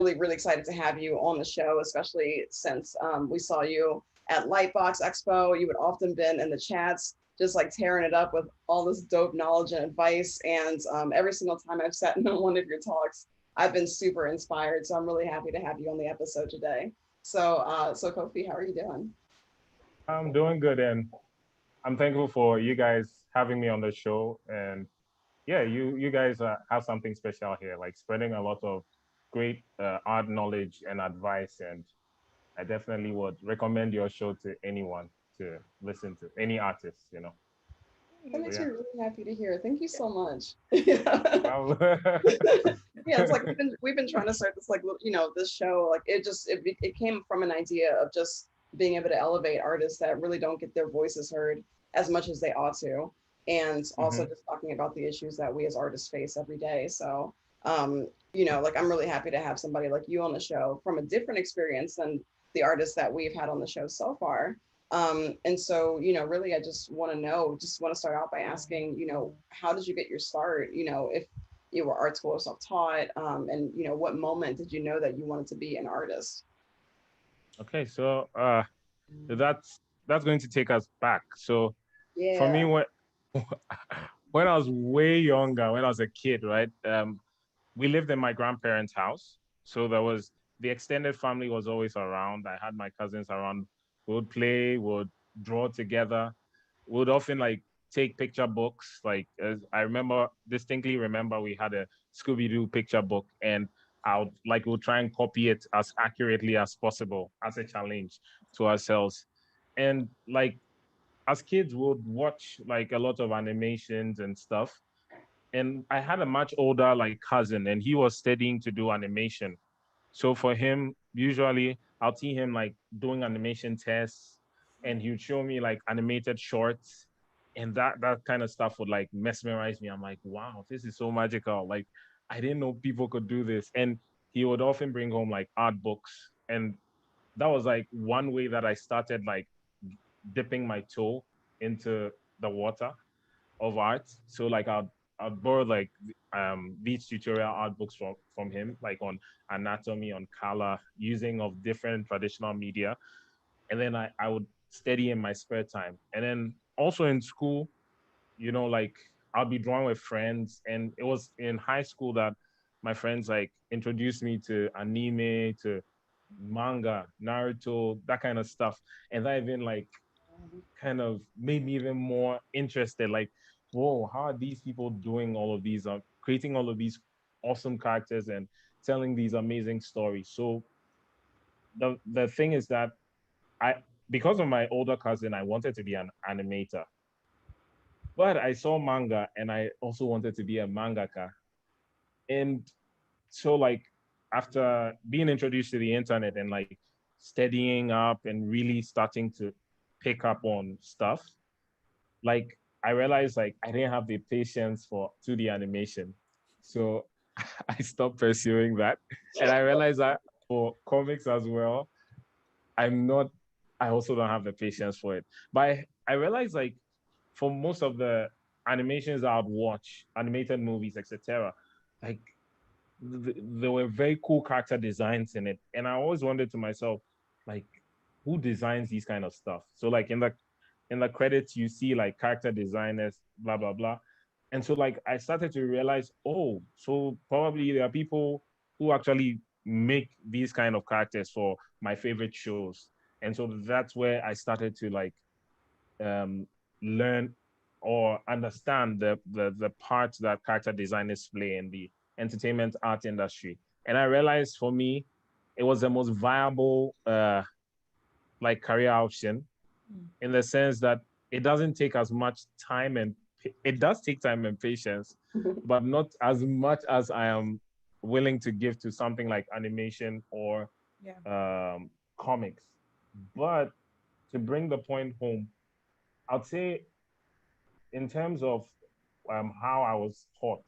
really excited to have you on the show, especially since we saw you at Lightbox Expo. You would often been in the chats, just like tearing it up with all this dope knowledge and advice. And every single time I've sat in one of your talks, I've been super inspired. So I'm really happy to have you on the episode today. So Kofi, how are you doing? I'm doing good, and I'm thankful for you guys having me on the show. And yeah, you guys have something special here, like spreading a lot of great art knowledge and advice. And I definitely would recommend your show to anyone to listen to, any artist, you know. That So makes yeah. me really happy to hear. Thank you so much. Yeah, Well, it's like we've been trying to start this like this show like it came from an idea of just being able to elevate artists that really don't get their voices heard as much as they ought to, and also hmm just talking about the issues that we as artists face every day. So like I'm really happy to have somebody like you on the show from a different experience than the artists that we've had on the show so far. And so, really, I just want to start out by asking, how did you get your start? If you were art school or self-taught, and, what moment did you know that you wanted to be an artist? okay, so that's going to take us back. So for me, Yeah. when I was way younger, when I was a kid, right? We lived in my grandparents' house. So there was the extended family was always around. I had my cousins around. We would play, would draw together. We would often like take picture books. Like I remember distinctly remember we had a Scooby-Doo picture book, and I would like we'll try and copy it as accurately as possible as a challenge to ourselves. And like as kids we would watch like a lot of animations and stuff, and I had a much older like cousin, and he was studying to do animation. So for him, usually I'll see him like doing animation tests, and he would show me like animated shorts, and that kind of stuff would like mesmerize me. I'm like, wow, this is so magical. Like I didn't know people could do this. And he would often bring home like art books, and that was like one way that I started like dipping my toe into the water of art. So like I'd borrow like these tutorial art books from him, like on anatomy, on color, using of different traditional media. And then I would study in my spare time. And then also in school, like I'll be drawing with friends. And it was in high school that my friends like introduced me to anime, to manga, Naruto, that kind of stuff. And that even like kind of made me even more interested. Like, whoa, how are these people doing all of these, creating all of these awesome characters and telling these amazing stories? So the thing is that I, because of my older cousin, I wanted to be an animator, but I saw manga and I also wanted to be a mangaka. And so like after being introduced to the internet and like studying up and really starting to pick up on stuff, like I realized like I didn't have the patience for 2D animation. So I stopped pursuing that. And I realized that for comics as well, I'm not I also don't have the patience for it. But I realized like for most of the animations I'd watch, animated movies, etc., like there were very cool character designs in it. And I always wondered to myself, like, who designs these kind of stuff? So like in the credits, you see like character designers, blah, blah, blah. And so like I started to realize, oh, so probably there are people who actually make these kind of characters for my favorite shows. And so that's where I started to like um, learn or understand the part that character designers play in the entertainment art industry. And I realized for me, it was the most viable like career option in the sense that it doesn't take as much time, and it does take time and patience, but not as much as I am willing to give to something like animation or Yeah. comics. But to bring the point home, I'd say in terms of how I was taught,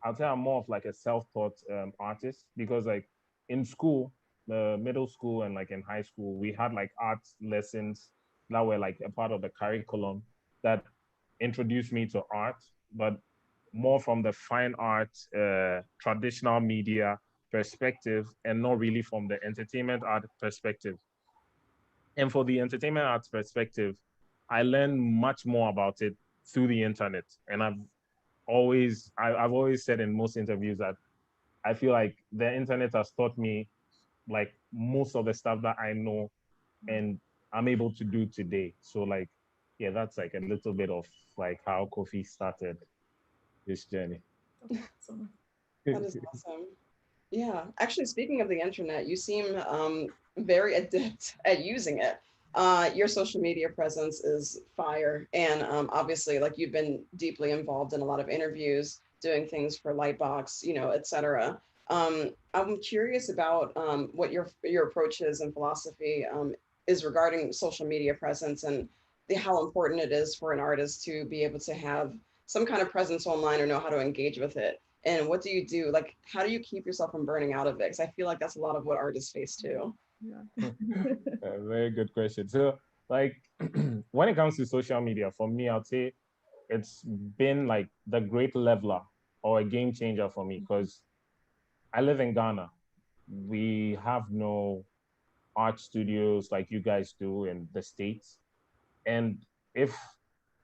I'd say I'm more of like a self-taught artist because like in school, the middle school and like in high school, we had like art lessons that were like a part of the curriculum that introduced me to art, but more from the fine art, traditional media perspective and not really from the entertainment art perspective. And for the entertainment arts perspective, I learned much more about it through the internet. And I've always said in most interviews that I feel like the internet has taught me like most of the stuff that I know and I'm able to do today. So like, yeah, that's like a little bit of like how Kofi started this journey. Awesome. That is awesome. Yeah, actually, speaking of the internet, you seem very adept at using it. Your social media presence is fire, and obviously, like you've been deeply involved in a lot of interviews, doing things for Lightbox, etc. I'm curious about what your approach is and philosophy is regarding social media presence and how important it is for an artist to be able to have some kind of presence online or know how to engage with it. And what do you do? Like, how do you keep yourself from burning out of it? Because I feel like that's a lot of what artists face too. Yeah. Very good question. So, like, when it comes to social media, for me, I'd say it's been like the great leveler or a game changer for me because I live in Ghana. We have no art studios like you guys do in the States. And if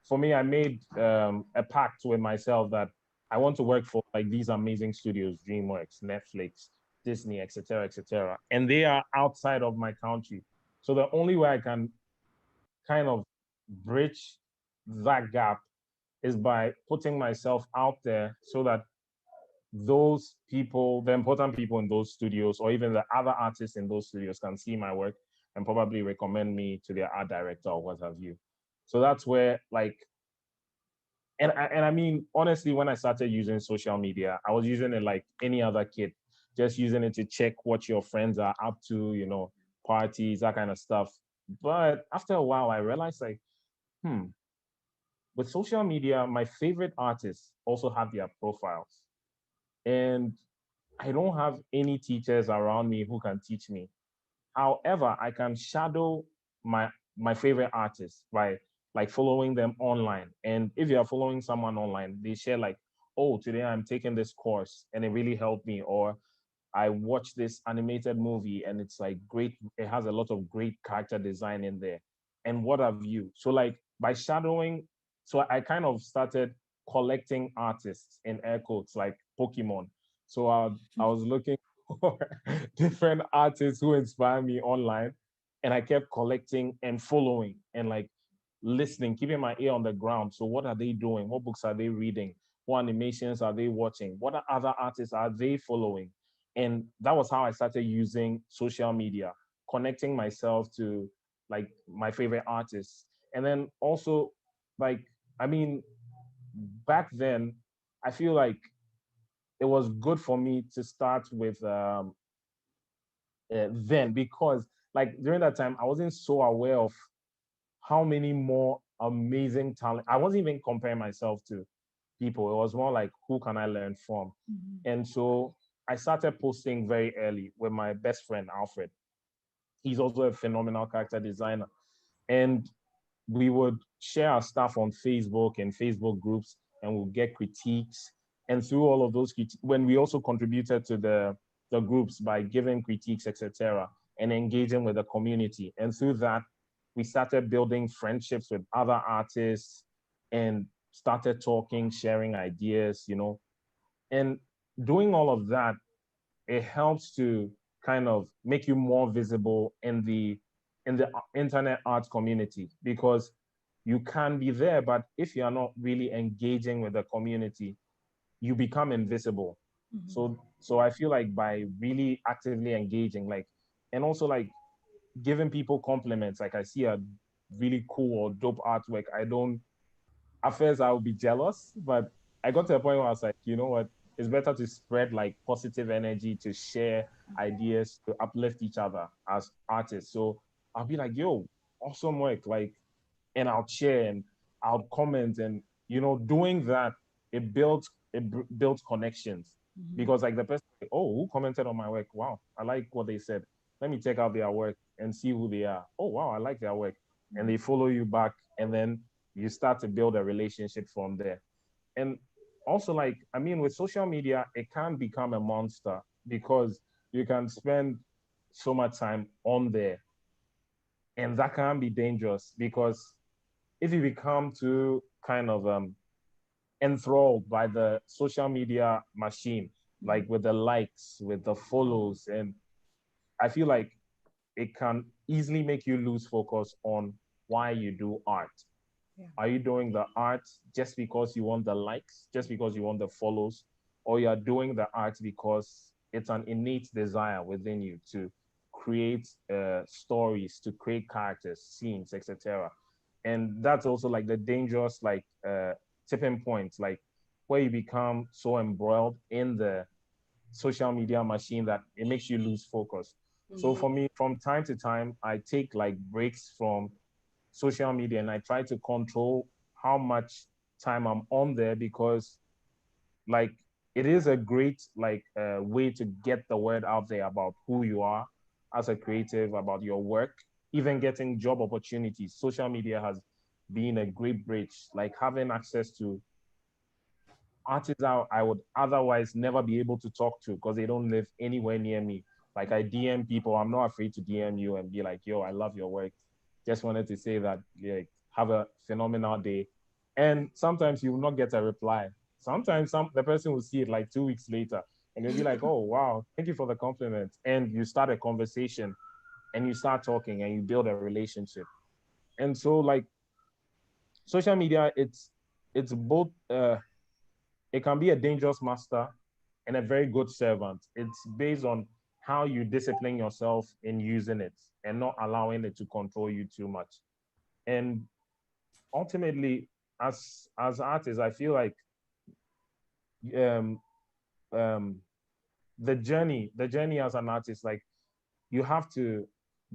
for me, I made a pact with myself that I want to work for like these amazing studios, DreamWorks, Netflix, Disney, etc., etc., and they are outside of my country. So the only way I can kind of bridge that gap is by putting myself out there so that those people, the important people in those studios, or even the other artists in those studios can see my work and probably recommend me to their art director or what have you. So that's where like and I mean, honestly, when I started using social media, I was using it like any other kid, just using it to check what your friends are up to, parties, that kind of stuff. But after a while, I realized like, with social media, my favorite artists also have their profiles. And I don't have any teachers around me who can teach me. However, I can shadow my my favorite artists by like following them online. And if you are following someone online, they share like, oh, today I'm taking this course and it really helped me. Or I watched this animated movie and it's like great. It has a lot of great character design in there. And what have you? So like by shadowing, so I kind of started collecting artists in air quotes like Pokemon. So I was looking for different artists who inspire me online, and I kept collecting and following and like listening, keeping my ear on the ground. So what are they doing? What books are they reading? What animations are they watching? What other artists are they following? And that was how I started using social media, connecting myself to like my favorite artists. And then also, like, I mean, back then, I feel like it was good for me to start with then because, like, during that time, I wasn't so aware of how many more amazing talent. I wasn't even comparing myself to people. It was more like, who can I learn from? And so I started posting very early with my best friend, Alfred. He's also a phenomenal character designer. And we would share our stuff on Facebook and Facebook groups, and we'll get critiques. And through all of those critiques, when we also contributed to the groups by giving critiques, etc., and engaging with the community. And through that, we started building friendships with other artists and started talking, sharing ideas. And doing all of that, it helps to kind of make you more visible in the internet art community because you can be there, but if you are not really engaging with the community, you become invisible. So I feel like by really actively engaging, like, and also like giving people compliments, like I see a really cool or dope artwork, I don't at first I would be jealous, but I got to a point where I was like, you know what? It's better to spread like positive energy, to share ideas, to uplift each other as artists. So I'll be like, yo, awesome work. Like, and I'll share and I'll comment. And, doing that, it builds connections. Because like the person, like, oh, who commented on my work? Wow, I like what they said. Let me check out their work and see who they are. Oh, wow, I like their work. And they follow you back. And then you start to build a relationship from there. And also, like, I mean, with social media, it can become a monster because you can spend so much time on there, and that can be dangerous because if you become too kind of enthralled by the social media machine, like with the likes, with the follows, and I feel like it can easily make you lose focus on why you do art. Yeah. Are you doing the art just because you want the likes, just because you want the follows, or you're doing the art because it's an innate desire within you to create stories, to create characters, scenes, etc. And that's also like the dangerous like tipping point, like where you become so embroiled in the social media machine that it makes you lose focus. So Mhm. for me, from time to time, I take like breaks from social media and I try to control how much time I'm on there because like it is a great like way to get the word out there about who you are as a creative, about your work, even getting job opportunities. Social media has been a great bridge, like having access to artists I would otherwise never be able to talk to because they don't live anywhere near me. Like I DM people, I'm not afraid to DM you and be like, yo, I love your work. Just wanted to say that, like, have a phenomenal day. And sometimes you will not get a reply. Sometimes the person will see it like 2 weeks later and they'll be like, oh, wow, thank you for the compliment. And you start a conversation and you start talking and you build a relationship. And so like social media, it's both it can be a dangerous master and a very good servant. It's based on how you discipline yourself in using it and not allowing it to control you too much. And ultimately, as artists, I feel like um, um, the journey as an artist, like you have to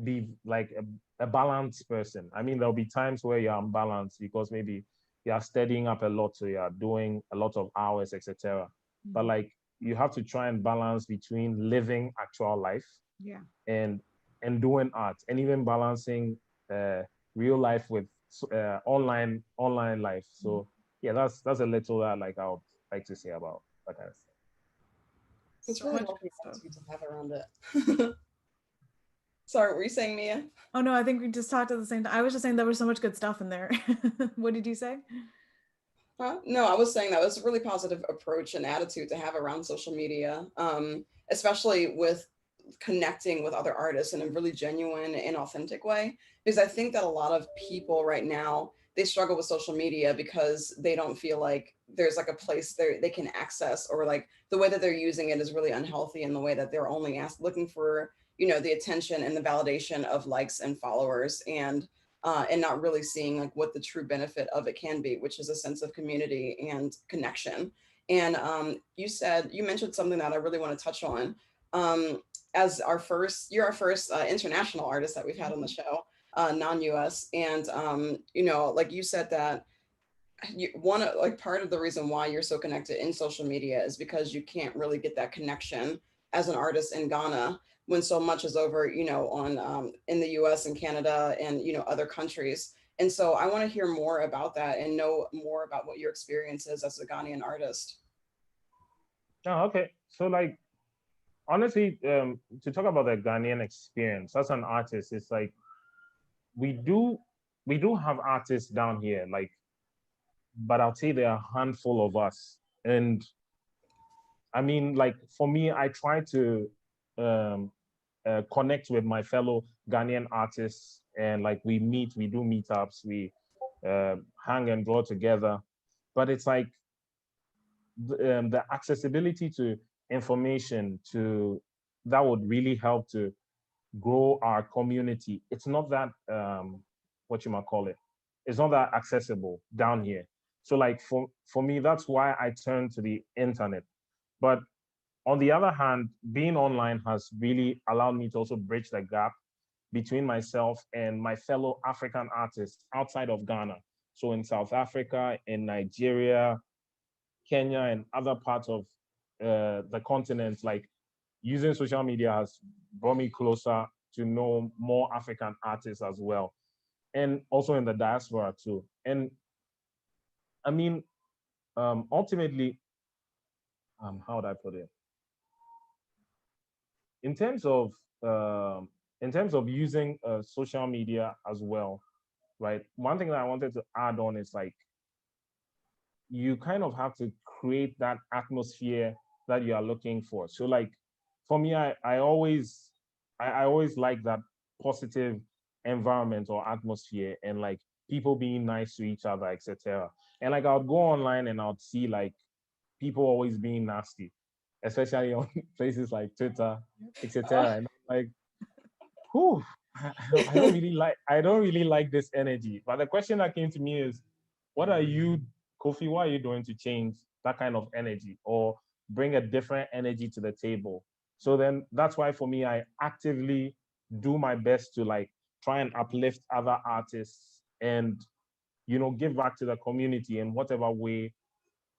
be like a balanced person. I mean, there'll be times where you're unbalanced because maybe you are studying up a lot, so you're doing a lot of hours, etc. But like you have to try and balance between living actual life Yeah. and doing art, and even balancing uh, real life with online life. So yeah, that's a little that like I would like to say about that kind of stuff. It's So really much healthy good stuff. attitude to have around it. Sorry, were you saying, Mia? Oh no, I think we just talked at the same time. I was just saying there was so much good stuff in there. What did you say? Huh? No, I was saying that was a really positive approach and attitude to have around social media, especially with connecting with other artists in a really genuine and authentic way. Because I think that a lot of people right now they struggle with social media because they don't feel like there's like a place there they can access, or like the way that they're using it is really unhealthy in the way that they're only looking for the attention and the validation of likes and followers, and not really seeing like what the true benefit of it can be, which is a sense of community and connection. And you mentioned something that I really want to touch on. As you're our first international artist that we've had on the show, non-US, and like you said that like part of the reason why you're so connected in social media is because you can't really get that connection as an artist in Ghana when so much is over on in the US and Canada and other countries. And so I want to hear more about that and know more about what your experience is as a Ghanaian artist. Oh, okay. So like honestly, to talk about the Ghanaian experience as an artist, it's like we do we do have artists down here, like, but I'll say there are a handful of us. And I mean, like for me, I try to um, connect with my fellow Ghanaian artists, and like we do meetups, we hang and draw together. But it's like the accessibility to information to that would really help to grow our community. It's not that what you might call it. It's not that accessible down here. So like for me, that's why I turn to the internet. But on the other hand, being online has really allowed me to also bridge the gap between myself and my fellow African artists outside of Ghana. So in South Africa, in Nigeria, Kenya, and other parts of the continent, like using social media has brought me closer to know more African artists as well, and also in the diaspora too. And I mean, ultimately, how would I put it? in terms of using social media as well, right? One thing that I wanted to add on is like you kind of have to create that atmosphere that you are looking for. So like for me, I always like that positive environment or atmosphere and like people being nice to each other, etc. And like I would go online and I would see like people always being nasty, especially on places like Twitter, etc. And I'm like, whew, I don't really like this energy. But the question that came to me is, what are you, Kofi, what are you doing to change that kind of energy or bring a different energy to the table? So then that's why for me, I actively do my best to like try and uplift other artists and give back to the community in whatever way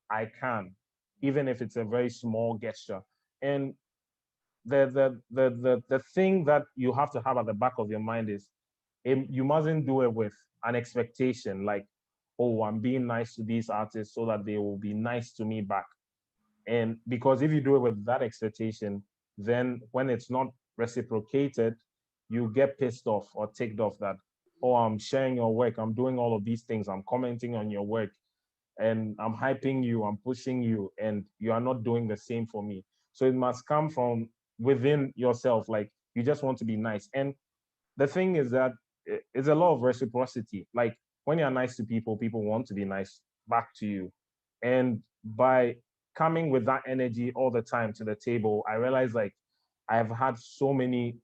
I can, even if it's a very small gesture. And the thing that you have to have at the back of your mind is you mustn't do it with an expectation like, oh, I'm being nice to these artists so that they will be nice to me back. And because if you do it with that expectation, then when it's not reciprocated, you get pissed off or ticked off that, oh, I'm sharing your work, I'm doing all of these things, I'm commenting on your work, and I'm hyping you, I'm pushing you, and you are not doing the same for me. So it must come from within yourself. Like you just want to be nice. And the thing is that it's a lot of reciprocity. Like when you're nice to people, people want to be nice back to you. And by coming with that energy all the time to the table, I realized like I have had so many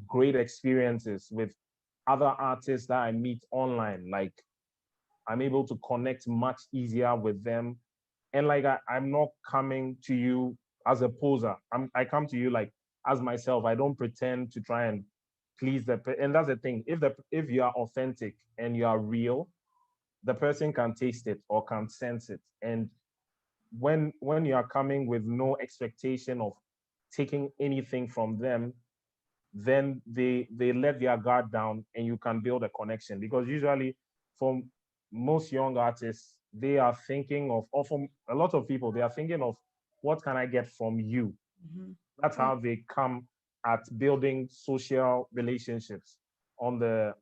great experiences with other artists that I meet online. Like I'm able to connect much easier with them. And like I'm not coming to you as a poser. I come to you like as myself. I don't pretend to try and please and that's the thing. If you are authentic and you are real, the person can taste it or can sense it. And when you are coming with no expectation of taking anything from them, then they let their guard down and you can build a connection. Because usually for most young artists, they are thinking of, or for a lot of people, they are thinking of what can I get from you? Mm-hmm. That's how they come at building social relationships on the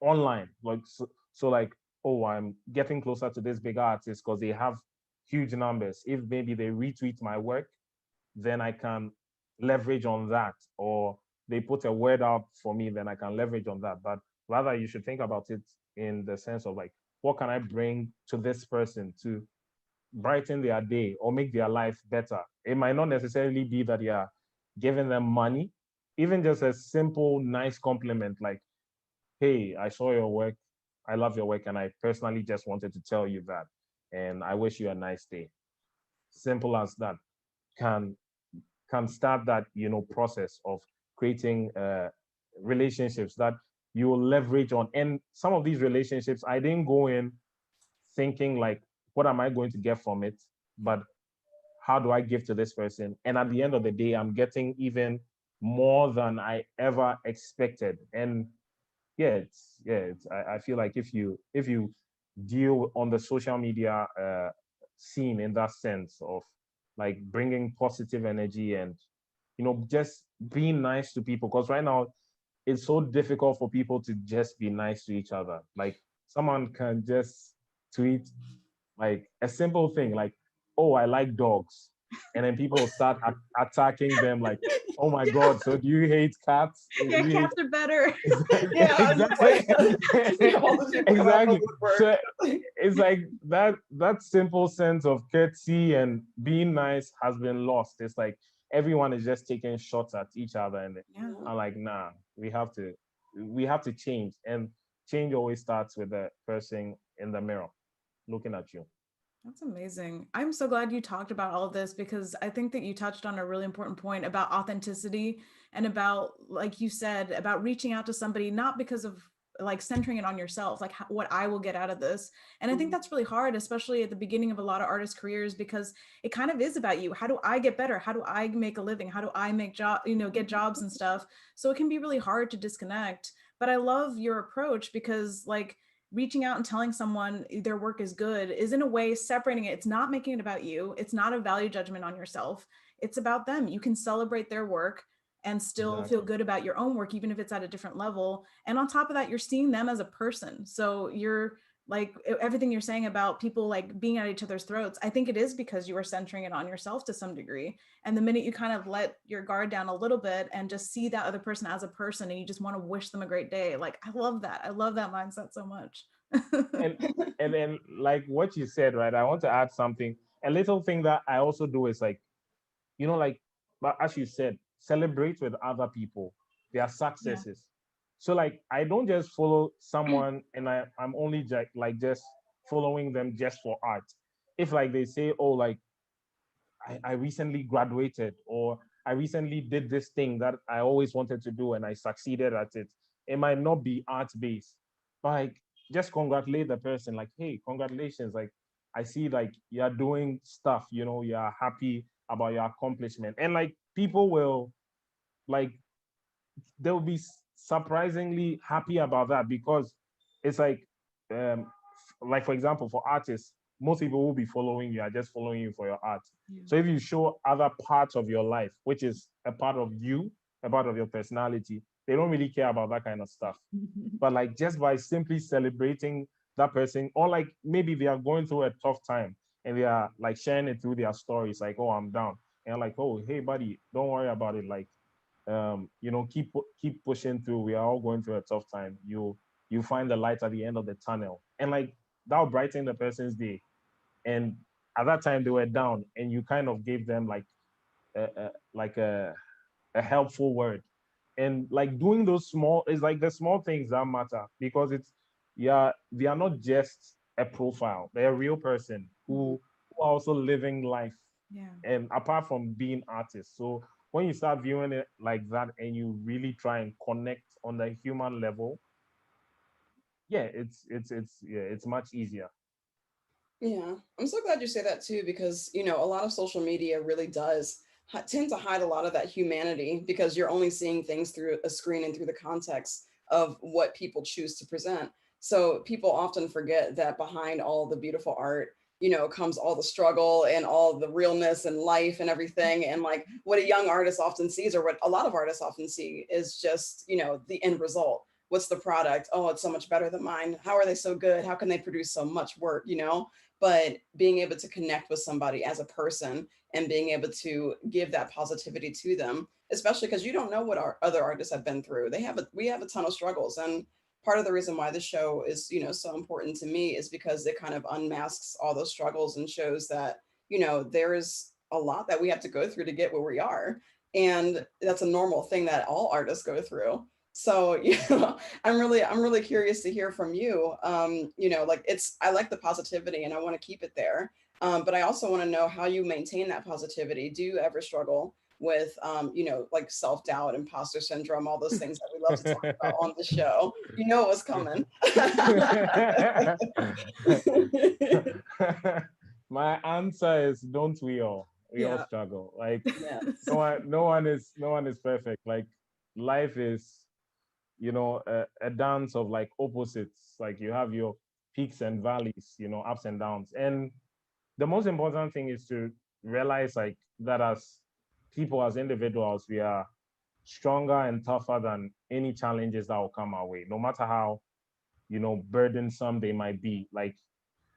online. Like so like, oh, I'm getting closer to this big artist because they have huge numbers. If maybe they retweet my work, then I can leverage on that. Or they put a word out for me, then I can leverage on that. But rather, you should think about it in the sense of like, what can I bring to this person to brighten their day or make their life better? It might not necessarily be that you're giving them money, even just a simple, nice compliment like, hey, I saw your work. I love your work. And I personally just wanted to tell you that. And I wish you a nice day. Simple as that can start that process of creating relationships that you will leverage on. And some of these relationships, I didn't go in thinking like, what am I going to get from it? But how do I give to this person? And at the end of the day, I'm getting even more than I ever expected. And I feel like if you deal on the social media scene in that sense of like bringing positive energy and just being nice to people, because right now it's so difficult for people to just be nice to each other. Like someone can just tweet like a simple thing like, oh, I like dogs, and then people start attacking them like, oh my God, so do you hate cats? Do Yeah, you hate cats are better. Yeah, exactly. Exactly. So Exactly. it's like that simple sense of courtesy and being nice has been lost. It's like everyone is just taking shots at each other, and Yeah. I'm like, nah, we have to change, and change always starts with the person in the mirror looking at you. That's amazing. I'm so glad you talked about all of this because I think that you touched on a really important point about authenticity and about, like you said, about reaching out to somebody, not because of like centering it on yourself, like what I will get out of this. And I think that's really hard, especially at the beginning of a lot of artists' careers, because it kind of is about you. How do I get better? How do I make a living? How do I make get jobs and stuff? So it can be really hard to disconnect. But I love your approach because like reaching out and telling someone their work is good is in a way separating it. It's not making it about you. It's not a value judgment on yourself. It's about them. You can celebrate their work and still feel good about your own work, even if it's at a different level. And on top of that, you're seeing them as a person. So you're like, everything you're saying about people like being at each other's throats, I think it is because you are centering it on yourself to some degree. And the minute you kind of let your guard down a little bit and just see that other person as a person, and you just want to wish them a great day, like, I love that. I love that mindset so much. and and then like what you said, right? I want to add something. A little thing that I also do is like, like, but as you said, celebrate with other people their successes. So like I don't just follow someone and I'm only just following them just for art. If like they say, oh, like I recently graduated, or I recently did this thing that I always wanted to do and I succeeded at it. It might not be art based, but like just congratulate the person. Like, hey, congratulations! Like I see like you're doing stuff. You're happy about your accomplishment, and like people will like they'll be surprisingly happy about that, because it's um like for example, for artists, most people will be following you are just following you for your art. So if you show other parts of your life, which is a part of you, a part of your personality, they don't really care about that kind of stuff. But like just by simply celebrating that person, or like maybe they are going through a tough time and they are like sharing it through their stories, like, oh, I'm down, and like, oh, hey buddy, don't worry about it, like keep pushing through. We are all going through a tough time. You find the light at the end of the tunnel, and like that'll brighten the person's day. And at that time they were down, and you kind of gave them like a helpful word. And like doing those small is like the small things that matter, because they are not just a profile, they're a real person who are also living life, and apart from being artists. So when you start viewing it like that and you really try and connect on the human level, it's much easier. Yeah, I'm so glad you say that too, because a lot of social media really does tend to hide a lot of that humanity, because you're only seeing things through a screen and through the context of what people choose to present. So people often forget that behind all the beautiful art, comes all the struggle and all the realness and life and everything. And like what a young artist often sees, or what a lot of artists often see, is just, the end result. What's the product? Oh, it's so much better than mine. How are they so good? How can they produce so much work? But being able to connect with somebody as a person and being able to give that positivity to them, especially because you don't know what our other artists have been through. We have a ton of struggles. And part of the reason why the show is, so important to me is because it kind of unmasks all those struggles and shows that, there is a lot that we have to go through to get where we are. And that's a normal thing that all artists go through. So, I'm really curious to hear from you. Like I like the positivity and I want to keep it there. But I also want to know how you maintain that positivity. Do you ever struggle with, like self-doubt, imposter syndrome, all those things that we love to talk about on the show? You know what's coming. My answer is, don't we all? We all struggle. Like no one is perfect. Like life is a dance of like opposites. Like you have your peaks and valleys, ups and downs. And the most important thing is to realize like that as people, as individuals, we are stronger and tougher than any challenges that will come our way, no matter how burdensome they might be. Like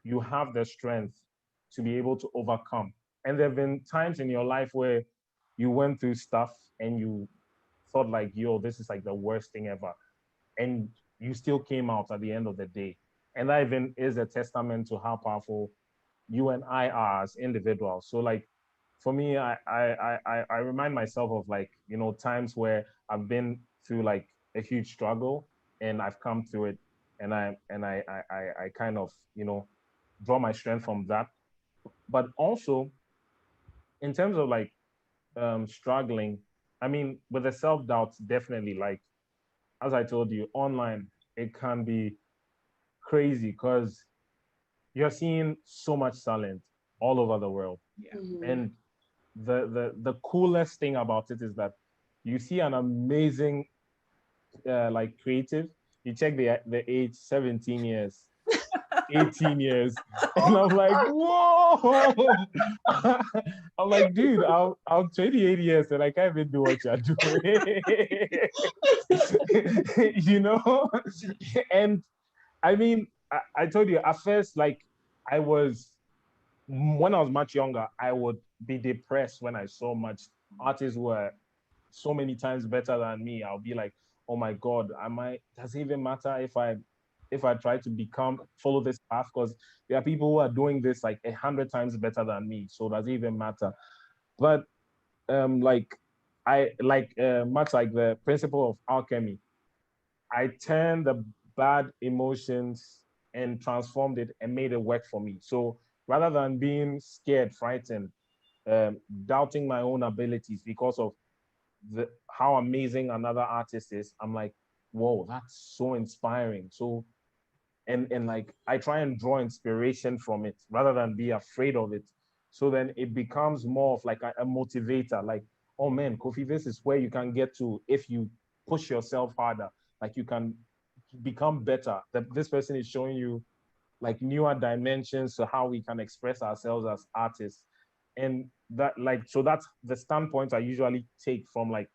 you have the strength to be able to overcome. And there have been times in your life where you went through stuff and you thought like, yo, this is like the worst thing ever. And you still came out at the end of the day. And that even is a testament to how powerful you and I are as individuals. So like for me, I remind myself of like, times where I've been through like a huge struggle and I've come through it, and I kind of, draw my strength from that. But also in terms of like struggling, I mean, with the self-doubt, definitely, like as I told you, online, it can be crazy because you're seeing so much talent all over the world. And the coolest thing about it is that you see an amazing like creative, you check the age, 17 years. 18 years. And I'm like, whoa. I'm like, dude, I'm 28 years and I can't even do what you're doing. You know? And I mean, I told you at first, like when I was much younger, I would be depressed when I saw much artists were so many times better than me. I'll be like, oh my God, does it even matter if I try to follow this path? Because there are people who are doing this like 100 times better than me. So does it even matter? But like much like the principle of alchemy, I turned the bad emotions and transformed it and made it work for me. So rather than being scared, frightened, doubting my own abilities because of how amazing another artist is, I'm like, whoa, that's so inspiring. So and like I try and draw inspiration from it rather than be afraid of it. So then it becomes more of like a motivator, like, oh man, Kofi, this is where you can get to if you push yourself harder. Like you can become better. That this person is showing you like newer dimensions to how we can express ourselves as artists. And that like, so that's the standpoint I usually take from like,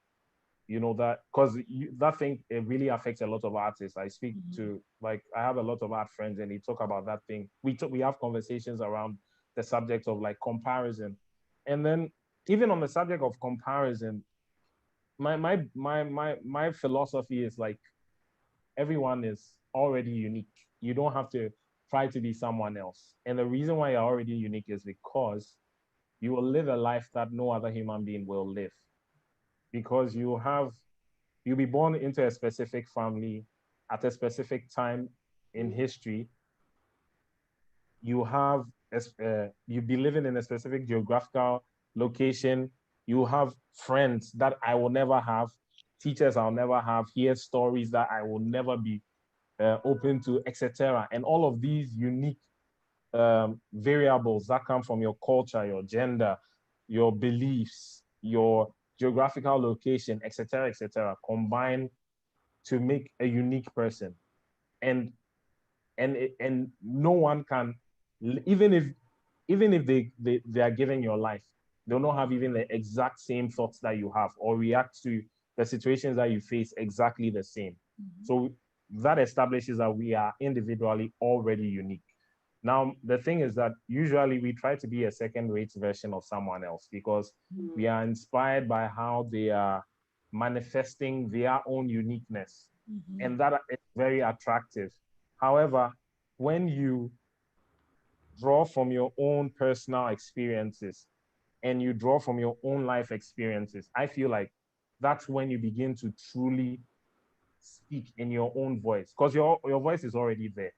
you know, that because that thing, it really affects a lot of artists. I speak to, like, I have a lot of art friends and they talk about that thing. We have conversations around the subject of like comparison. And then even on the subject of comparison, my philosophy is like everyone is already unique. You don't have to try to be someone else. And the reason why you're already unique is because you will live a life that no other human being will live. Because you'll be born into a specific family at a specific time in history. You'll be living in a specific geographical location. You have friends that I will never have, teachers I'll never have, hear stories that I will never be open to, etc. And all of these unique variables that come from your culture, your gender, your beliefs, your geographical location, etc., combine to make a unique person. And no one can, even if they are giving your life, they'll not have even the exact same thoughts that you have or react to the situations that you face exactly the same. So that establishes that we are individually already unique. Now, the thing is that usually we try to be a second-rate version of someone else because we are inspired by how they are manifesting their own uniqueness. And that is very attractive. However, when you draw from your own personal experiences and you draw from your own life experiences, I feel like that's when you begin to truly speak in your own voice because your voice is already there,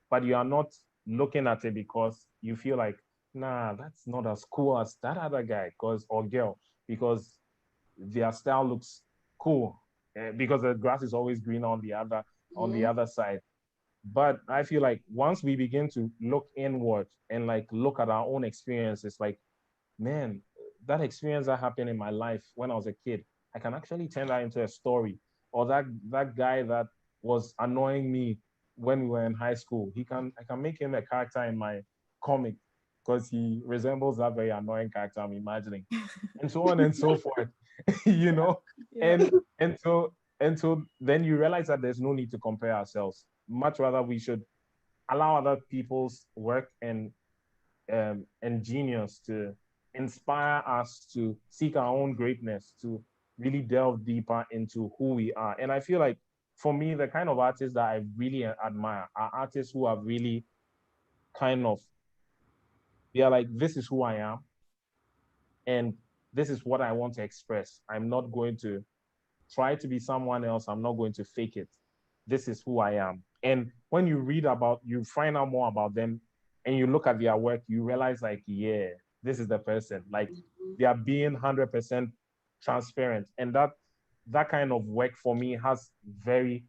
but you are not looking at it because you feel like, nah, that's not as cool as that other guy or girl because their style looks cool because the grass is always green on the other side. But I feel like once we begin to look inward and like look at our own experiences, like, man, that experience that happened in my life when I was a kid, I can actually turn that into a story. Or that guy that was annoying me when we were in high school, I can make him a character in my comic because he resembles that very annoying character I'm imagining, and so on and so forth. You know, yeah. and so then you realize that there's no need to compare ourselves. Much rather, we should allow other people's work and genius to inspire us to seek our own greatness, to really delve deeper into who we are. And I feel like for me, the kind of artists that I really admire are artists who are really they are like, this is who I am, and this is what I want to express. I'm not going to try to be someone else. I'm not going to fake it. This is who I am. And when you find out more about them and you look at their work, you realize like, yeah, this is the person. Like they are being 100% transparent. And that kind of work for me has very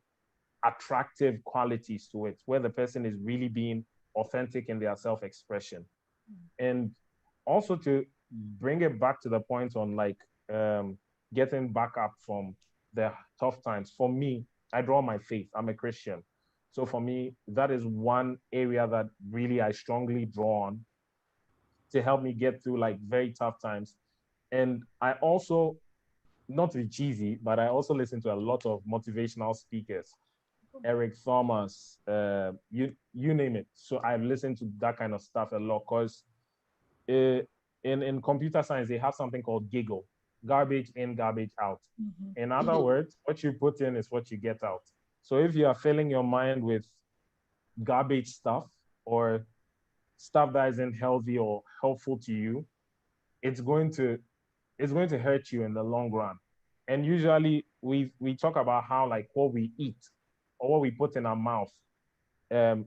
attractive qualities to it, where the person is really being authentic in their self-expression. And also to bring it back to the point on like getting back up from the tough times. For me, I draw my faith. I'm a Christian. So for me, that is one area that really I strongly draw on to help me get through like very tough times. And I also, not to be cheesy, but I also listen to a lot of motivational speakers, Eric Thomas, you name it. So I've listened to that kind of stuff a lot because in computer science, they have something called giggle, garbage in, garbage out. Mhm. In other words, what you put in is what you get out. So if you are filling your mind with garbage stuff or stuff that isn't healthy or helpful to you, it's going to hurt you in the long run. And usually we talk about how like what we eat or what we put in our mouth um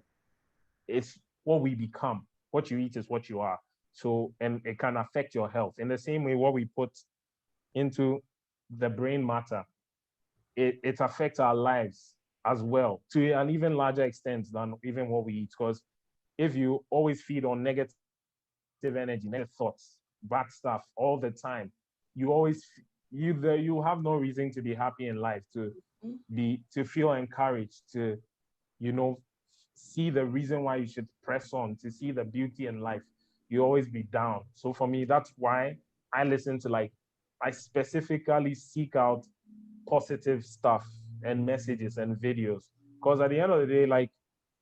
is what we become. What you eat is what you are. So and it can affect your health. In the same way, what we put into the brain matter, it affects our lives as well to an even larger extent than even what we eat. Because if you always feed on negative energy, negative thoughts, bad stuff all the time, you always you have no reason to be happy in life, to feel encouraged, to you know see the reason why you should press on, to see the beauty in life. You always be down. So for me, that's why I listen to like I specifically seek out positive stuff and messages and videos. Because at the end of the day, like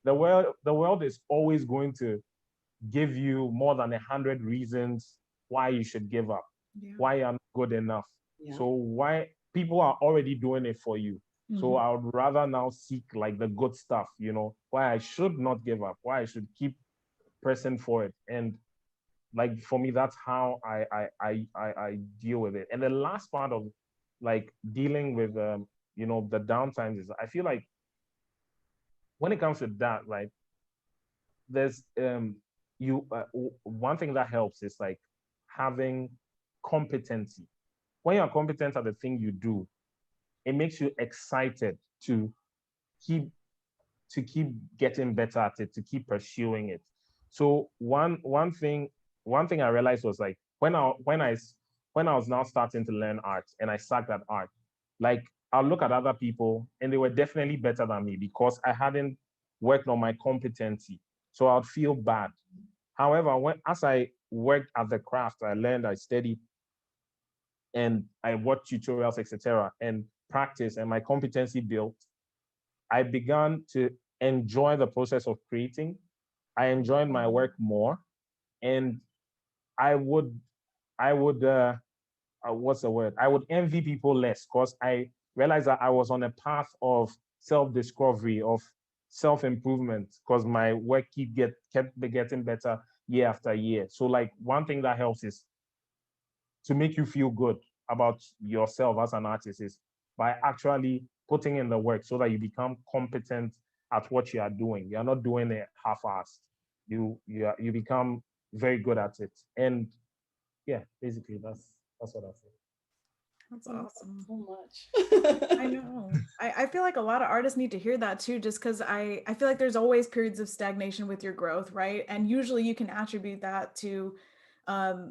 the world is always going to give you more than 100 reasons why you should give up, Yeah. why you're not good enough. Yeah. So why people are already doing it for you. So Mhm. I would rather now seek like the good stuff, why I should not give up, why I should keep pressing for it. And like for me, that's how I deal with it. And the last part of like dealing with the downtimes is I feel like when it comes to that, like there's one thing that helps is like having competency. When you're competent at the thing you do, it makes you excited to keep getting better at it, to keep pursuing it. So one thing I realized was like when I was now starting to learn art and I sucked at art, like I'll look at other people and they were definitely better than me because I hadn't worked on my competency. So I'd feel bad. However, as I worked at the craft, I learned, I studied, and I watched tutorials, etc., and practice, and my competency built. I began to enjoy the process of creating. I enjoyed my work more, and I would, what's the word? I would envy people less because I realized that I was on a path of self-discovery, of self-improvement, because my work kept getting better year after year. So like one thing that helps is to make you feel good about yourself as an artist is by actually putting in the work so that you become competent at what you are doing. You're not doing it half-assed. You become very good at it. And yeah, basically that's what I say. That's awesome. So much. I know. I feel like a lot of artists need to hear that too, just because I feel like there's always periods of stagnation with your growth, right? And usually you can attribute that to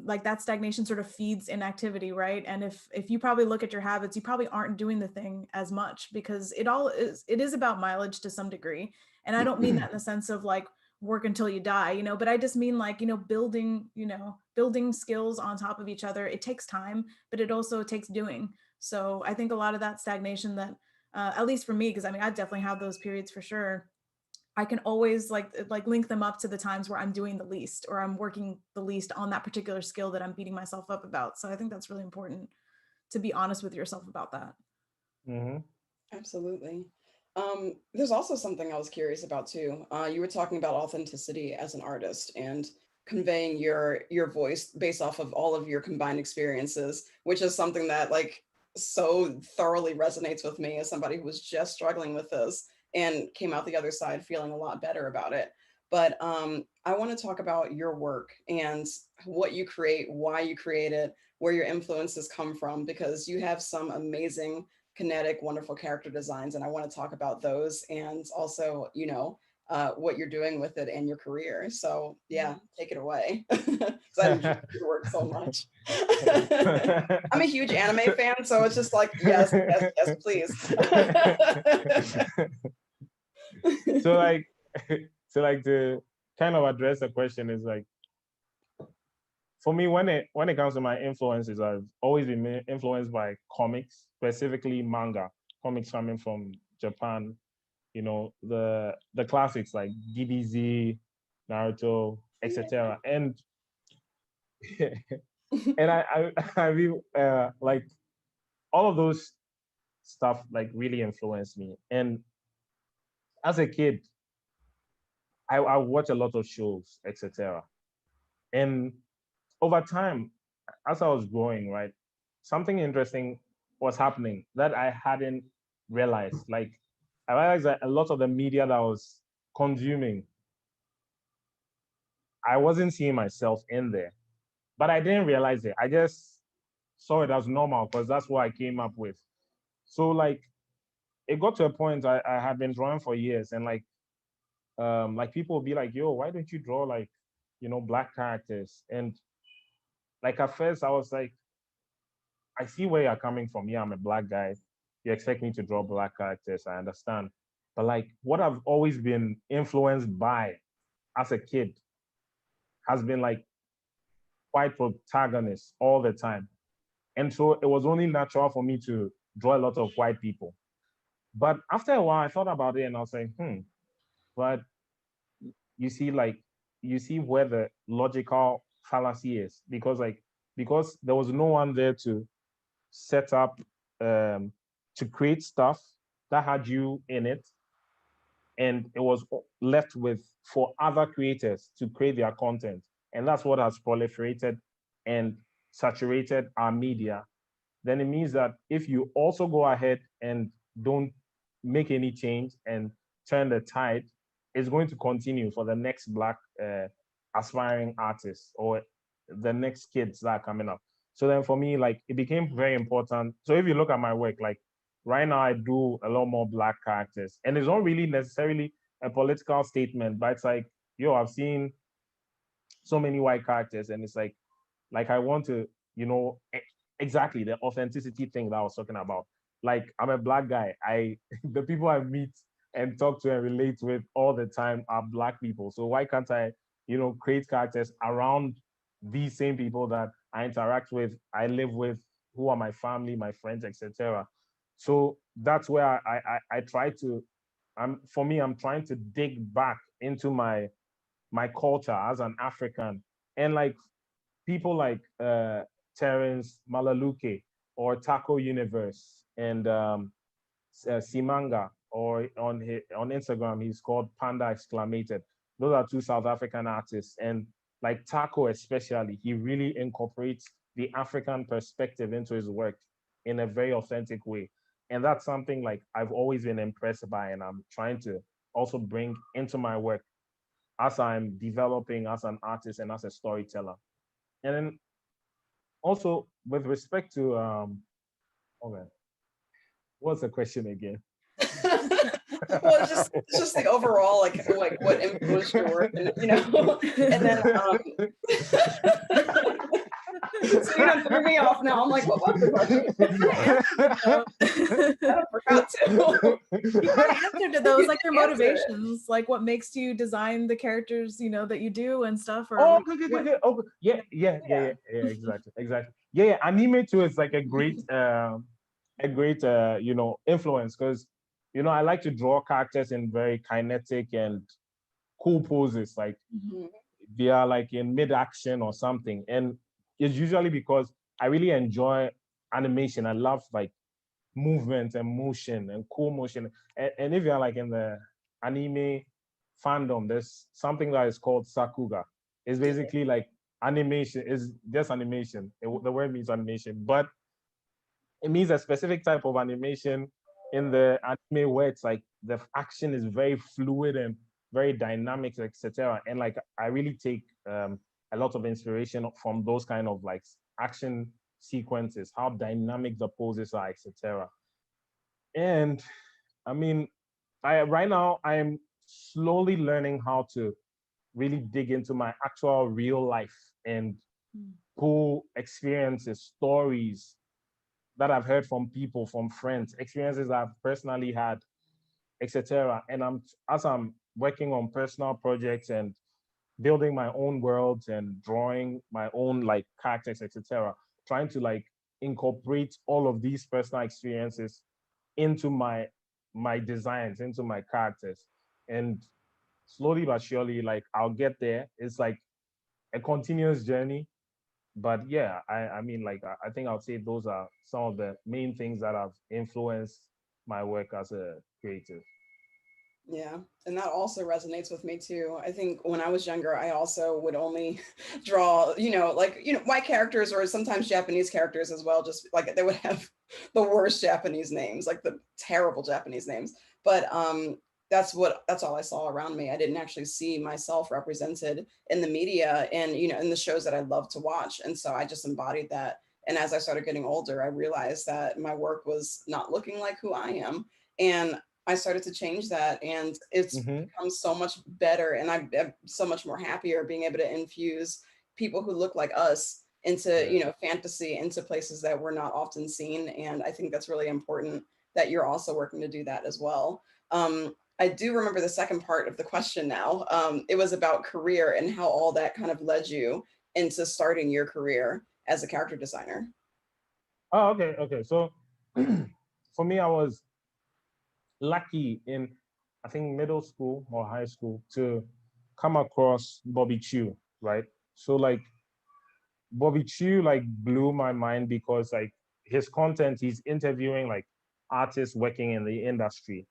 like that stagnation sort of feeds inactivity, right? And if you probably look at your habits, you probably aren't doing the thing as much because it is about mileage to some degree. And I don't mean that in the sense of like work until you die, but I just mean like, building skills on top of each other. It takes time, but it also takes doing. So I think a lot of that stagnation that, at least for me, because I mean, I definitely have those periods for sure. I can always like link them up to the times where I'm doing the least or I'm working the least on that particular skill that I'm beating myself up about. So I think that's really important to be honest with yourself about that. Mm-hmm. Absolutely. There's also something I was curious about too. You were talking about authenticity as an artist and conveying your voice based off of all of your combined experiences, which is something that like so thoroughly resonates with me as somebody who was just struggling with this and came out the other side feeling a lot better about it. But I want to talk about your work and what you create, why you create it, where your influences come from, because you have some amazing kinetic, wonderful character designs. And I want to talk about those and also, what you're doing with it and your career. So yeah, take it away. Because I enjoy your work so much. I'm a huge anime fan, so it's just like, yes, yes, yes, please. So like, so like to kind of address the question is like, for me, when it comes to my influences, I've always been influenced by comics, specifically manga, comics coming from Japan. You know, the classics like DBZ, Naruto, etc. And and I mean, like all of those stuff like really influenced me. And as a kid, I watch a lot of shows, etc. And over time, as I was growing, right, something interesting was happening that I hadn't realized. Like, I realized that a lot of the media that I was consuming, I wasn't seeing myself in there, but I didn't realize it. I just saw it as normal because that's what I came up with. So, like, it got to a point I had been drawing for years, and like people would be like, "Yo, why don't you draw like, black characters?" And like at first, I was like, I see where you're coming from. Yeah, I'm a black guy. You expect me to draw black characters. I understand. But like what I've always been influenced by as a kid has been like white protagonists all the time. And so it was only natural for me to draw a lot of white people. But after a while, I thought about it and I was like, but you see, like, you see where the logical fallacy is because there was no one there to set up to create stuff that had you in it, and it was left with for other creators to create their content, and that's what has proliferated and saturated our media. Then it means that if you also go ahead and don't make any change and turn the tide, it's going to continue for the next black aspiring artists or the next kids that are coming up. So then for me, like it became very important. So if you look at my work, like right now I do a lot more black characters. And it's not really necessarily a political statement, but it's like, yo, I've seen so many white characters, and it's like I want to, exactly the authenticity thing that I was talking about. Like I'm a black guy. The people I meet and talk to and relate with all the time are black people. So why can't I, create characters around these same people that I interact with, I live with, who are my family, my friends, etc. So that's where I try to. For me, I'm trying to dig back into my culture as an African, and like people like Terence Malaluke or Taco Universe and Simanga, or on Instagram he's called Panda Exclamated. Those are two South African artists, and like Taco especially, he really incorporates the African perspective into his work in a very authentic way, and that's something like I've always been impressed by, and I'm trying to also bring into my work as I'm developing as an artist and as a storyteller. And then also with respect to oh man, what's the question again? Well, it's just the overall like what influenced your work, and and then so threw me off now. I'm like, what was the question? I forgot to. You kind of answered to those, like your motivations, like what makes you design the characters, that you do and stuff. Or okay. Oh, yeah, exactly. Yeah, anime too is like a great influence because I like to draw characters in very kinetic and cool poses, like they are like in mid-action or something, and it's usually because I really enjoy animation. I love like movement and motion and cool motion. And if you're like in the anime fandom, there's something that is called Sakuga. It's basically like animation, is just animation. The word means animation, but it means a specific type of animation in the anime where it's like the action is very fluid and very dynamic, etc. And like I really take a lot of inspiration from those kind of like action sequences, how dynamic the poses are, etc. And I mean, right now I'm slowly learning how to really dig into my actual real life and cool experiences, stories that I've heard from people, from friends, experiences I've personally had, etc. And as I'm working on personal projects and building my own worlds and drawing my own like characters, etc., trying to like incorporate all of these personal experiences into my designs, into my characters. And slowly but surely, like I'll get there. It's like a continuous journey. But yeah, I mean, like I think I'll say those are some of the main things that have influenced my work as a creative. Yeah, and that also resonates with me too. I think when I was younger, I also would only draw, like, white characters or sometimes Japanese characters as well. Just like they would have the worst Japanese names, like the terrible Japanese names. But that's all I saw around me. I didn't actually see myself represented in the media and, in the shows that I love to watch. And so I just embodied that. And as I started getting older, I realized that my work was not looking like who I am. And I started to change that, and it's become so much better. And I'm so much more happier being able to infuse people who look like us into, fantasy, into places that we're not often seen. And I think that's really important that you're also working to do that as well. I do remember the second part of the question now. It was about career and how all that kind of led you into starting your career as a character designer. Oh, okay, okay. So for me, I was lucky in, I think, middle school or high school to come across Bobby Chiu, right? So like Bobby Chiu like blew my mind because like his content, he's interviewing like artists working in the industry.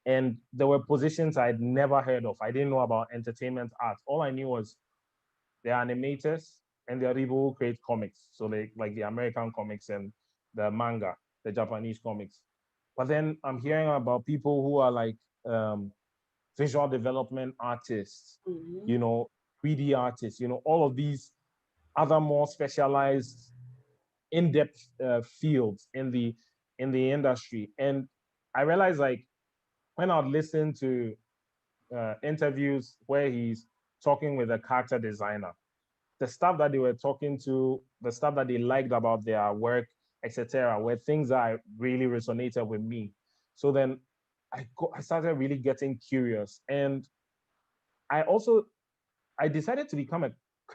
And there were positions I'd never heard of. I didn't know about entertainment art. All I knew was they're animators and they're people who create comics. So they like the American comics and the manga, the Japanese comics. But then I'm hearing about people who are like visual development artists, 3D artists, all of these other more specialized, in-depth fields in the industry. And I realized like when I'd listen to interviews where he's talking with a character designer, the stuff that they were talking to, the stuff that they liked about their work, etc., were things that really resonated with me. So then I started really getting curious, and I also I decided to become a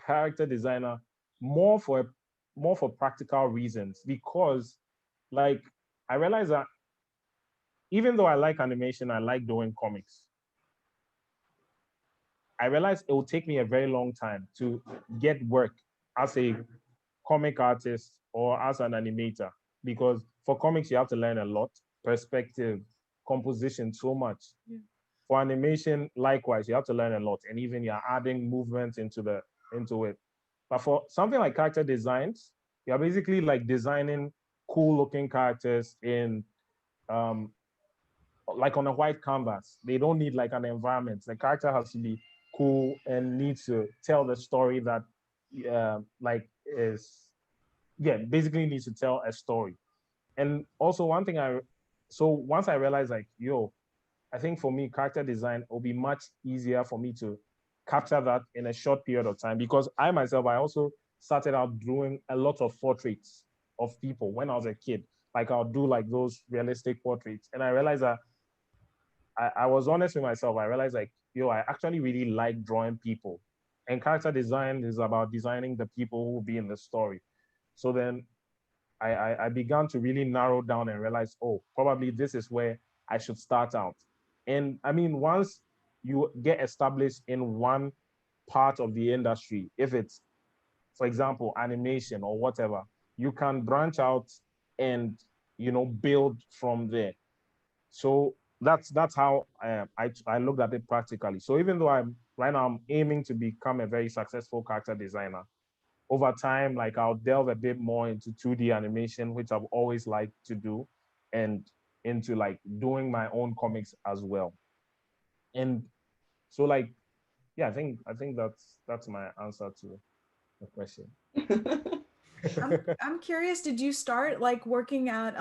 character designer more for more for practical reasons because, like, I realized that even though I like animation, I like doing comics. I realized it will take me a very long time to get work as a comic artist or as an animator because for comics you have to learn a lot, perspective, composition, so much. Yeah. For animation, likewise, you have to learn a lot, and even you're adding movement into it. But for something like character designs, you're basically like designing cool looking characters in like on a white canvas. They don't need like an environment. The character has to be cool and needs to tell the story that like is basically needs to tell a story. And also one thing so once I realized like, I think for me, character design will be much easier for me to capture that in a short period of time because I also started out doing a lot of portraits of people when I was a kid. Like I'll do like those realistic portraits. And I realized that I was honest with myself. I realized like, I actually really like drawing people. And character design is about designing the people who will be in the story. So then I began to really narrow down and realize, probably this is where I should start out. And I mean, once you get established in one part of the industry, if it's, for example, animation or whatever, you can branch out and, build from there. So that's how I looked at it practically. So even though I'm aiming to become a very successful character designer, over time, like I'll delve a bit more into 2D animation, which I've always liked to do, and into like doing my own comics as well. And so like, yeah, I think that's my answer to the question. I'm curious, did you start like working at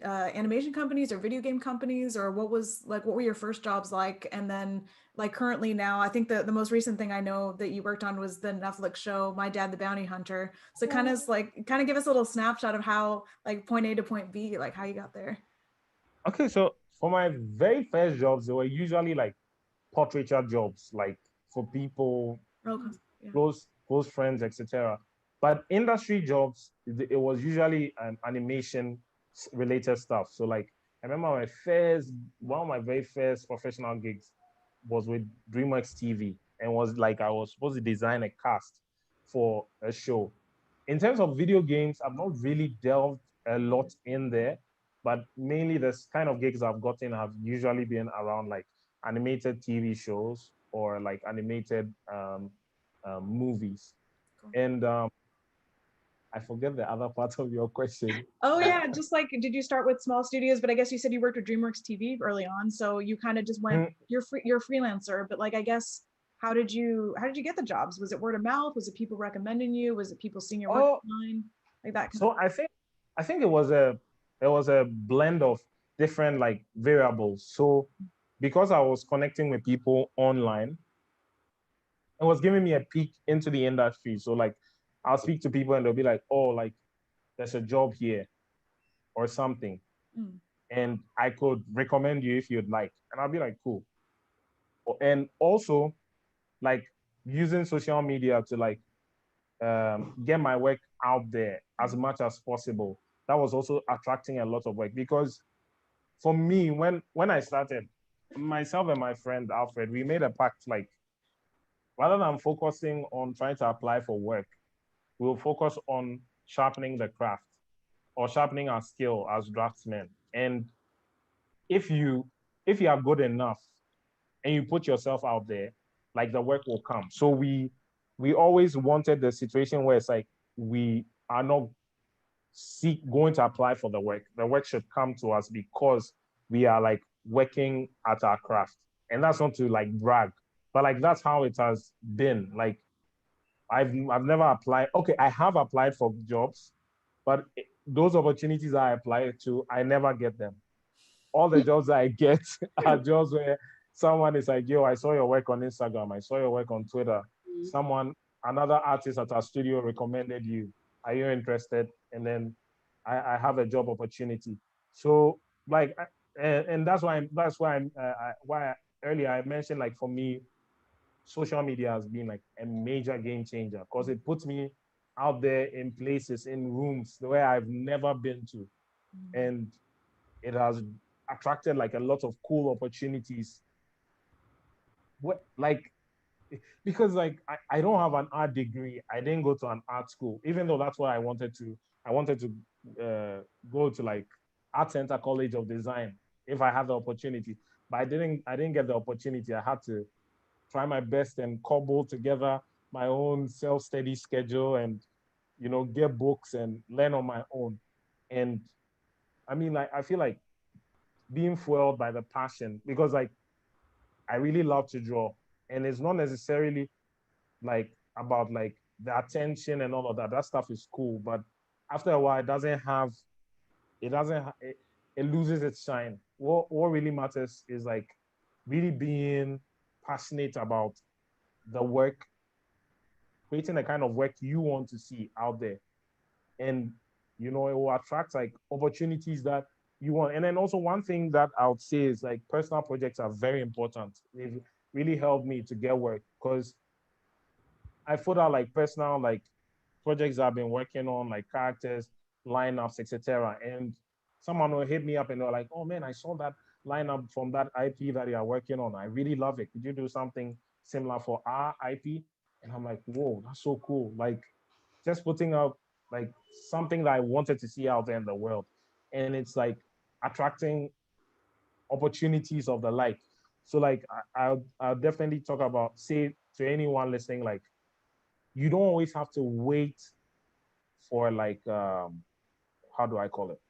animation companies or video game companies, or what were your first jobs like? And then like currently now, I think the most recent thing I know that you worked on was the Netflix show My Dad the Bounty Hunter. So kind of give us a little snapshot of how like point A to point B, like how you got there. Okay, so for my very first jobs, they were usually like portraiture jobs, like for people, Yeah. close friends, etc. But industry jobs, it was usually animation related stuff. So like I remember one of my very first professional gigs was with DreamWorks TV, and was like I was supposed to design a cast for a show. In terms of video games, I've not really delved a lot in there, but mainly the kind of gigs I've gotten have usually been around like animated TV shows or like animated movies. Cool. And I forget the other part of your question. Oh yeah, just like, did you start with small studios? But I guess you said you worked with DreamWorks TV early on, so you kind of just went. You're a freelancer, but like I guess how did you get the jobs? Was it word of mouth? Was it people recommending you? Was it people seeing your work online? Like that. So I think it was a blend of different like variables. So because I was connecting with people online, it was giving me a peek into the industry. So like I'll speak to people and they'll be like, oh, like there's a job here or something. And I could recommend you if you'd like. And I'll be like, cool. And also like using social media to like get my work out there as much as possible. That was also attracting a lot of work because for me, when I started, myself and my friend Alfred, we made a pact like rather than focusing on trying to apply for work, we'll focus on sharpening the craft or sharpening our skill as draftsmen. And if you are good enough and you put yourself out there, like the work will come. So we always wanted the situation where it's like we are not going to apply for the work. The work should come to us because we are like working at our craft. And that's not to like brag, but like that's how it has been. Like I've never applied. Okay, I have applied for jobs, but those opportunities I apply to, I never get them. All the jobs I get are jobs where someone is like, yo, I saw your work on Instagram. I saw your work on Twitter. Another artist at our studio recommended you. Are you interested? And then I have a job opportunity. So like, and that's why earlier I mentioned like for me, social media has been like a major game changer because it puts me out there in places, in rooms where I've never been to. And it has attracted like a lot of cool opportunities. Because like I don't have an art degree. I didn't go to an art school, even though that's what I wanted to. I wanted to go to like Art Center College of Design if I had the opportunity. But I didn't get the opportunity. I had to try my best and cobble together my own self-study schedule and, get books and learn on my own. And I mean, like, I feel like being fueled by the passion because like, I really love to draw and it's not necessarily like about like the attention and all of that. That stuff is cool. But after a while, it loses its shine. What really matters is like really being passionate about the work, creating the kind of work you want to see out there. And, it will attract like opportunities that you want. And then also one thing that I would say is like personal projects are very important. They've really helped me to get work because I put out like personal like projects I've been working on, like characters, lineups, etc. And someone will hit me up and they're like, "Oh man, I saw that lineup from that IP that you are working on. I really love it. Could you do something similar for our IP?" And I'm like, "Whoa, that's so cool!" Like just putting out like something that I wanted to see out there in the world, and it's like attracting opportunities of the like. So like I'll definitely talk about say to anyone listening like you don't always have to wait for like how do I call it?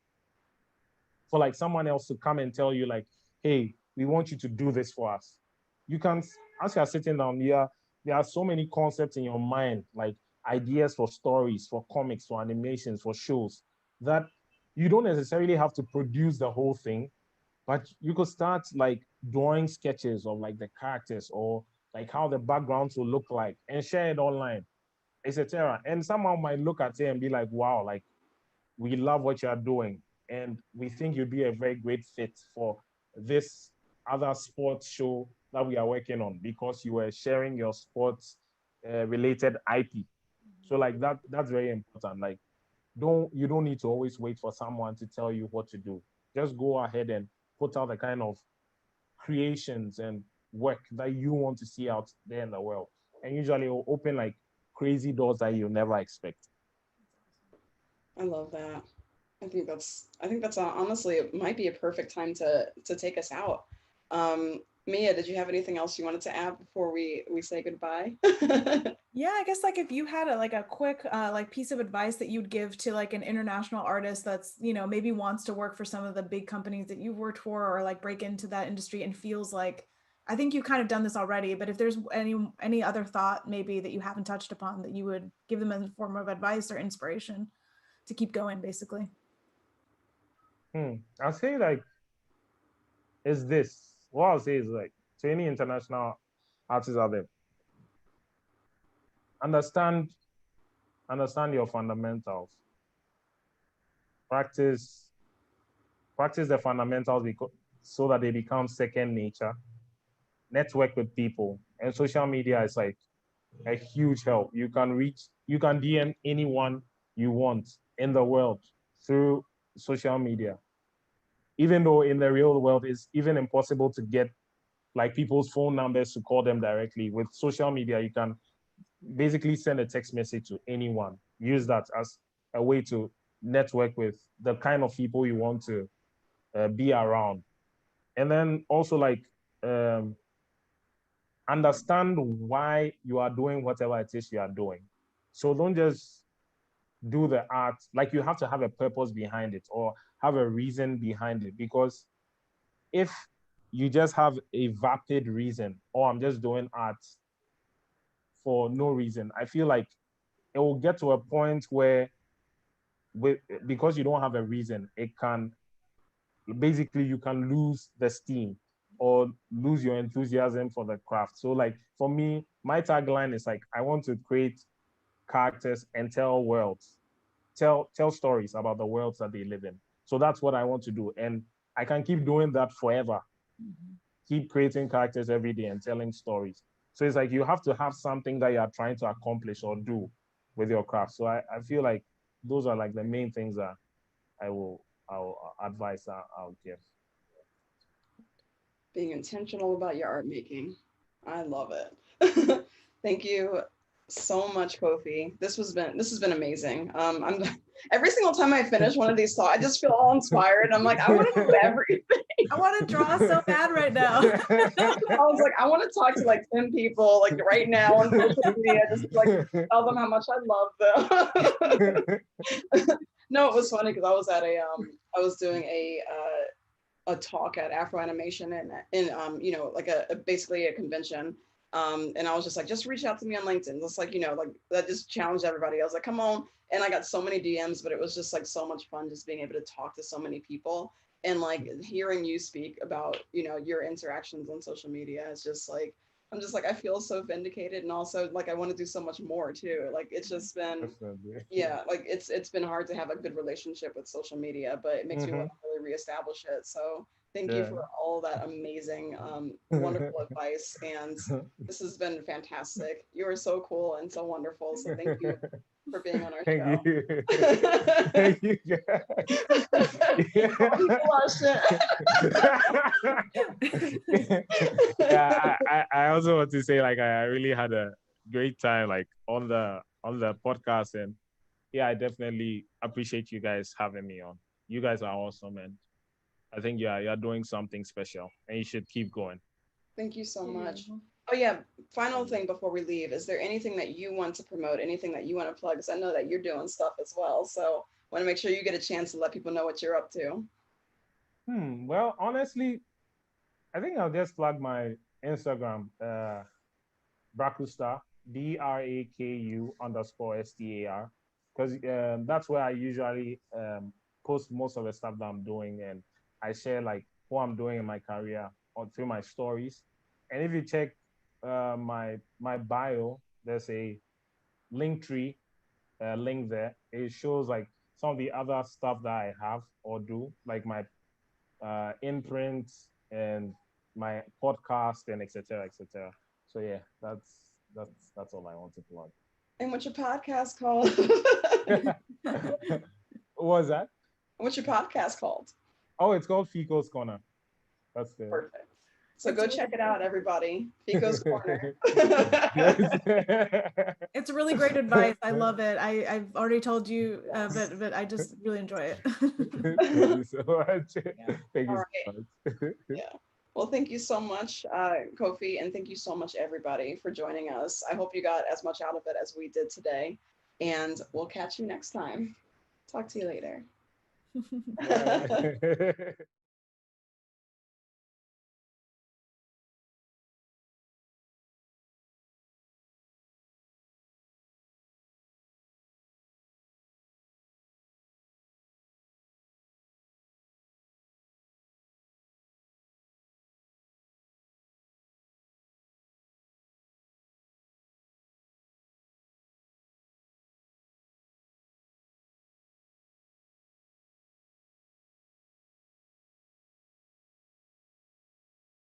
For like someone else to come and tell you like, hey, we want you to do this for us. You can, as you're sitting down here, there are so many concepts in your mind, like ideas for stories, for comics, for animations, for shows, that you don't necessarily have to produce the whole thing, but you could start like drawing sketches of like the characters or like how the backgrounds will look like and share it online, etc. And someone might look at it and be like, wow, like we love what you're doing. And we think you'd be a very great fit for this other sports show that we are working on because you were sharing your sports related IP. So like that's very important. Like you don't need to always wait for someone to tell you what to do. Just go ahead and put out the kind of creations and work that you want to see out there in the world. And usually it will open like crazy doors that you'll never expect. I love that. I think that's honestly, it might be a perfect time to take us out. Mia, did you have anything else you wanted to add before we say goodbye? Yeah, I guess like if you had a quick like piece of advice that you'd give to like an international artist that's, you know, maybe wants to work for some of the big companies that you've worked for or like break into that industry and feels like, I think you've kind of done this already, but if there's any other thought maybe that you haven't touched upon that you would give them in the form of advice or inspiration to keep going, basically. I'll say like is this. What I'll say is like to any international artists out there, understand your fundamentals. Practice the fundamentals so that they become second nature. Network with people, and social media is like a huge help. You can DM anyone you want in the world through social media. Even though in the real world it's even impossible to get like people's phone numbers to call them directly, with social media you can basically send a text message to anyone. Use that as a way to network with the kind of people you want to be around. And then also like understand why you are doing whatever it is you are doing. So don't just do the art. Like you have to have a purpose behind it or have a reason behind it. Because if you just have a vapid reason, or I'm just doing art for no reason, I feel like it will get to a point where because you don't have a reason, it can basically you can lose the steam or lose your enthusiasm for the craft. So like for me, my tagline is like I want to create characters and tell worlds, tell stories about the worlds that they live in. So that's what I want to do, and I can keep doing that forever. Keep creating characters every day and telling stories. So it's like you have to have something that you are trying to accomplish or do with your craft. So I feel like those are like the main things that I'll advise that I'll give. Being intentional about your art making. I love it. Thank you so much, Kofi. This has been amazing. I'm every single time I finish one of these thoughts, I just feel all inspired. I'm like, I want to do everything. I want to draw so bad right now. I was like, I want to talk to like 10 people like right now on social media, just like tell them how much I love them. No, it was funny because I was at I was doing a talk at Afro Animation in you know, like basically a convention. And I was just like, just reach out to me on LinkedIn. Just like, you know, like that just challenged everybody. I was like, come on. And I got so many DMs, but it was just like so much fun just being able to talk to so many people and like hearing you speak about, you know, your interactions on social media is just like, I'm just like, I feel so vindicated. And also like, I want to do so much more too. Like, it's just been, yeah, like it's been hard to have a good relationship with social media, but it makes me want to really reestablish it. So thank you for all that amazing, wonderful advice. And this has been fantastic. You are so cool and so wonderful. So thank you for being on our show. You. Thank you. Yeah, I also want to say like I really had a great time like on the podcast, and yeah, I definitely appreciate you guys having me on. You guys are awesome, and I think you're doing something special, and you should keep going. Thank you so much. Oh yeah, final thing before we leave, is there anything that you want to promote, anything that you want to plug? Because I know that you're doing stuff as well, so want to make sure you get a chance to let people know what you're up to. Well, honestly, I think I'll just plug my Instagram, Brakustar, BRAKU_STAR, because that's where I usually post most of the stuff that I'm doing, and I share like what I'm doing in my career or through my stories. And if you check my bio, there's a link tree link there. It shows like some of the other stuff that I have or do, like my imprints, and my podcast and etc. etc. So yeah, that's all I want to plug. And what's your podcast called? What was that? What's your podcast called? Oh, it's called Fico's Corner. That's the Perfect. So It's go really check it out, everybody. Fico's Corner. It's really great advice. I love it. I've already told you, but I just really enjoy it. Thank you so much. Yeah. Thank you All so much. Yeah. Well, thank you so much, Kofi, and thank you so much, everybody, for joining us. I hope you got as much out of it as we did today, and we'll catch you next time. Talk to you later. Bye.